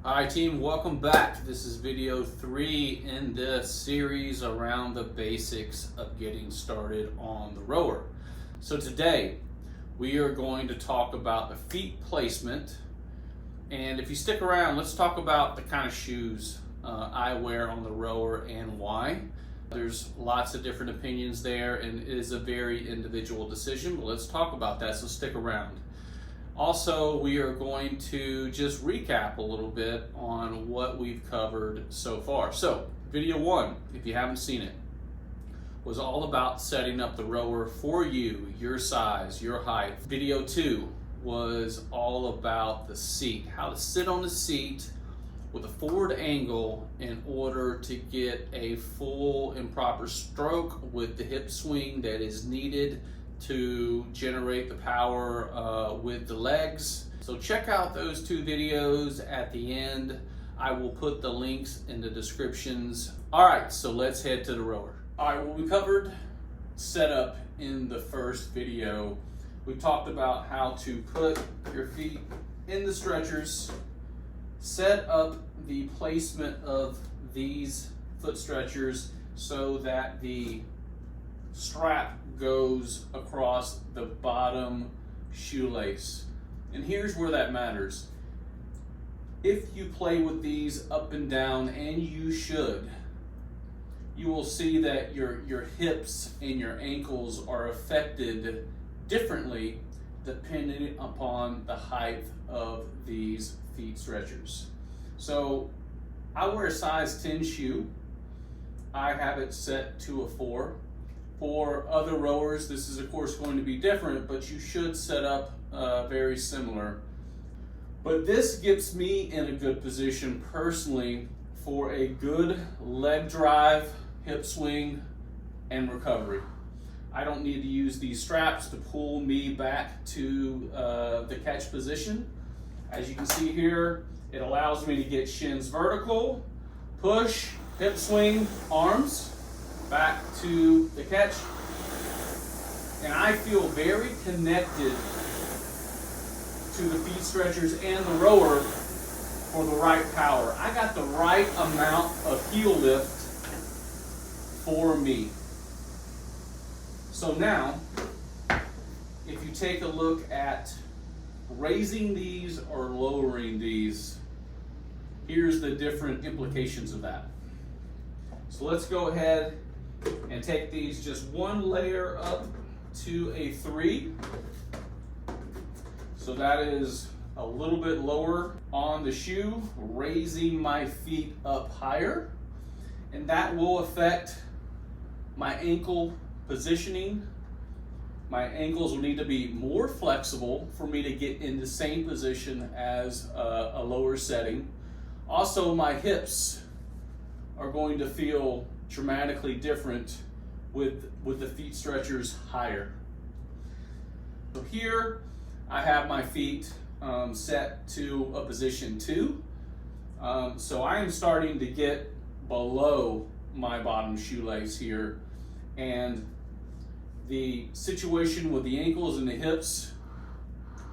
Hi team, welcome back. This is video 3 in this series around the basics of getting started on the rower. So today we are going to talk about the feet placement, and if you stick around, let's talk about the kind of shoes I wear on the rower and why. There's lots of different opinions there and it is a very individual decision, but let's talk about that, so stick around. Also, we are going to just recap a little bit on what we've covered so far. So, video 1, if you haven't seen it, was all about setting up the rower for you, your size, your height. Video 2 was all about the seat, how to sit on the seat with a forward angle in order to get a full and proper stroke with the hip swing that is needed to generate the power with the legs. So check out those 2 videos at the end. I will put the links in the descriptions. All right, so let's head to the rower. All right, well, we covered setup in the first video. We talked about how to put your feet in the stretchers, set up the placement of these foot stretchers so that the strap goes across the bottom shoelace. And here's where that matters. If you play with these up and down, and you should, you will see that your hips and your ankles are affected differently depending upon the height of these feet stretchers. So I wear a size 10 shoe. I have it set to a 4. For other rowers, this is of course going to be different, but you should set up very similar. But this gets me in a good position personally for a good leg drive, hip swing, and recovery. I don't need to use these straps to pull me back to the catch position. As you can see here, it allows me to get shins vertical, push, hip swing, arms, back to the catch, and I feel very connected to the feet stretchers and the rower for the right power. I got the right amount of heel lift for me. So now, if you take a look at raising these or lowering these, here's the different implications of that. So let's go ahead and take these just one layer up to a 3. So that is a little bit lower on the shoe, raising my feet up higher. And that will affect my ankle positioning. My ankles will need to be more flexible for me to get in the same position as a lower setting. Also, my hips are going to feel dramatically different with the feet stretchers higher. So here I have my feet set to a position 2. So I am starting to get below my bottom shoelace here, and the situation with the ankles and the hips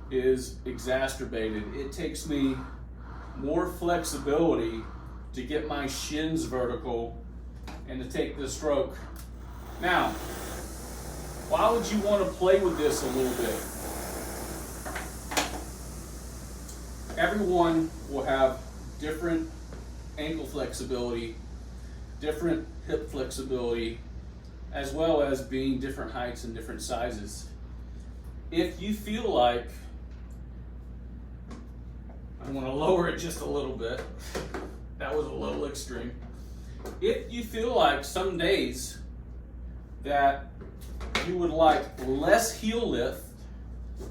is exacerbated. It takes me more flexibility to get my shins vertical and to take this stroke. Now, why would you want to play with this a little bit? Everyone will have different ankle flexibility, different hip flexibility, as well as being different heights and different sizes. If you feel like, I want to lower it just a little bit, that was a little extreme. If you feel like some days that you would like less heel lift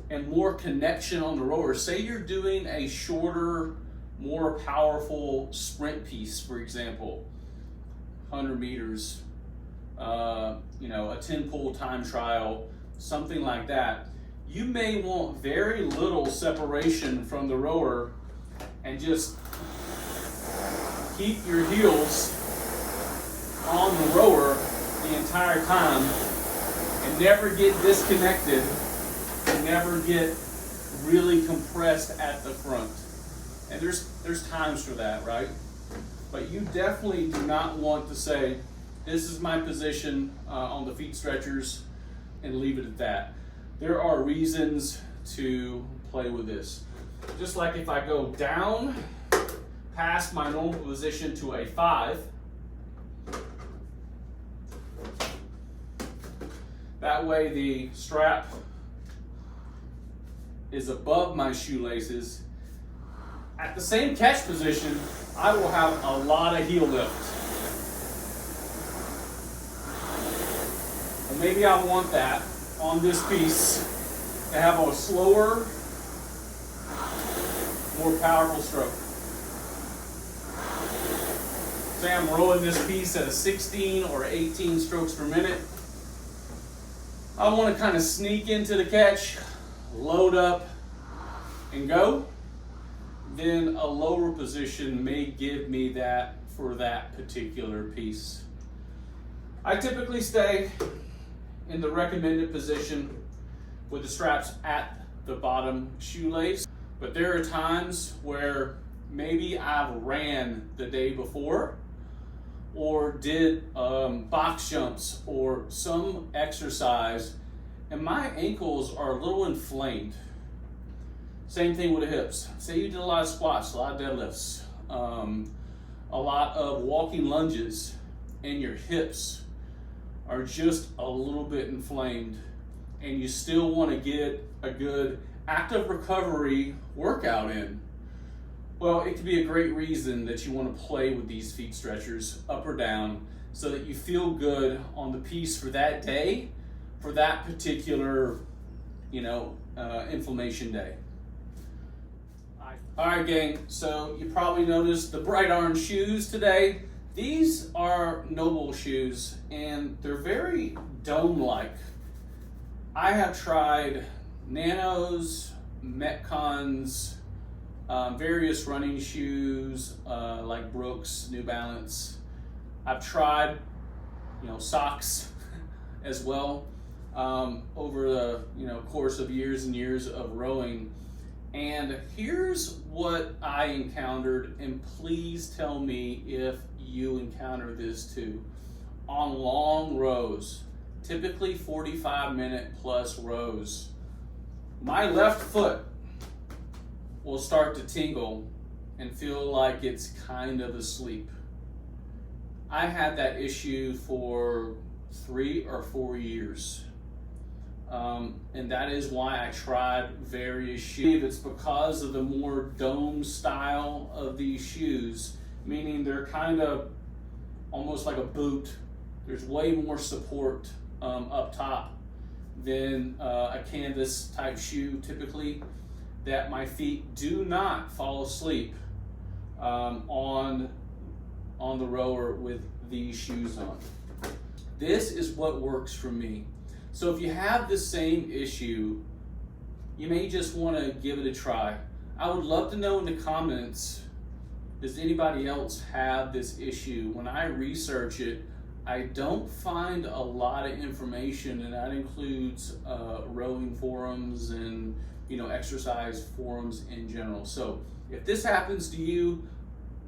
and more connection on the rower, say you're doing a shorter, more powerful sprint piece, for example, 100 meters, a 10 pull time trial, something like that, you may want very little separation from the rower and just keep your heels on the rower the entire time and never get disconnected and never get really compressed at the front. And there's times for that, right? But you definitely do not want to say, this is my position on the feet stretchers, and leave it at that. There are reasons to play with this. Just like if I go down past my normal position to a 5, that way the strap is above my shoelaces. At the same catch position, I will have a lot of heel lift. And maybe I want that on this piece to have a slower, more powerful stroke. Say I'm rolling this piece at a 16 or 18 strokes per minute. I want to kind of sneak into the catch, load up, and go. Then a lower position may give me that for that particular piece. I typically stay in the recommended position with the straps at the bottom shoelace, but there are times where maybe I've ran the day before or did box jumps or some exercise and my ankles are a little inflamed. Same thing with the hips. Say you did a lot of squats, a lot of deadlifts, a lot of walking lunges, and your hips are just a little bit inflamed, and you still want to get a good active recovery workout in. Well, it could be a great reason that you want to play with these feet stretchers up or down so that you feel good on the piece for that day, for that particular, inflammation day. All right, gang, so you probably noticed the bright orange shoes today. These are Noble shoes, and they're very dome-like. I have tried Nanos, Metcons, various running shoes like Brooks, New Balance. I've tried, socks as well over the course of years and years of rowing. And here's what I encountered, and please tell me if you encounter this too. On long rows, typically 45-minute plus rows, my left foot will start to tingle and feel like it's kind of asleep. I had that issue for 3 or 4 years. And that is why I tried various shoes. It's because of the more dome style of these shoes, meaning they're kind of almost like a boot. There's way more support up top than a canvas type shoe typically, that my feet do not fall asleep on the rower with these shoes on. This is what works for me. So if you have the same issue, you may just want to give it a try. I would love to know in the comments, does anybody else have this issue? When I research it, I don't find a lot of information, and that includes rowing forums and exercise forums in general. So if this happens to you,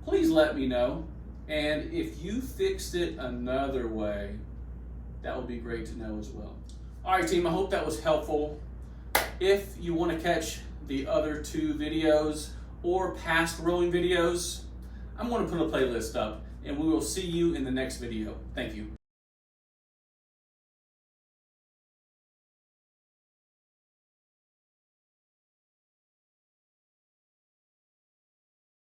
please let me know. And if you fixed it another way, that would be great to know as well. All right, team, I hope that was helpful. If you want to catch the other 2 videos or past rowing videos, I'm going to put a playlist up, and we will see you in the next video. Thank you.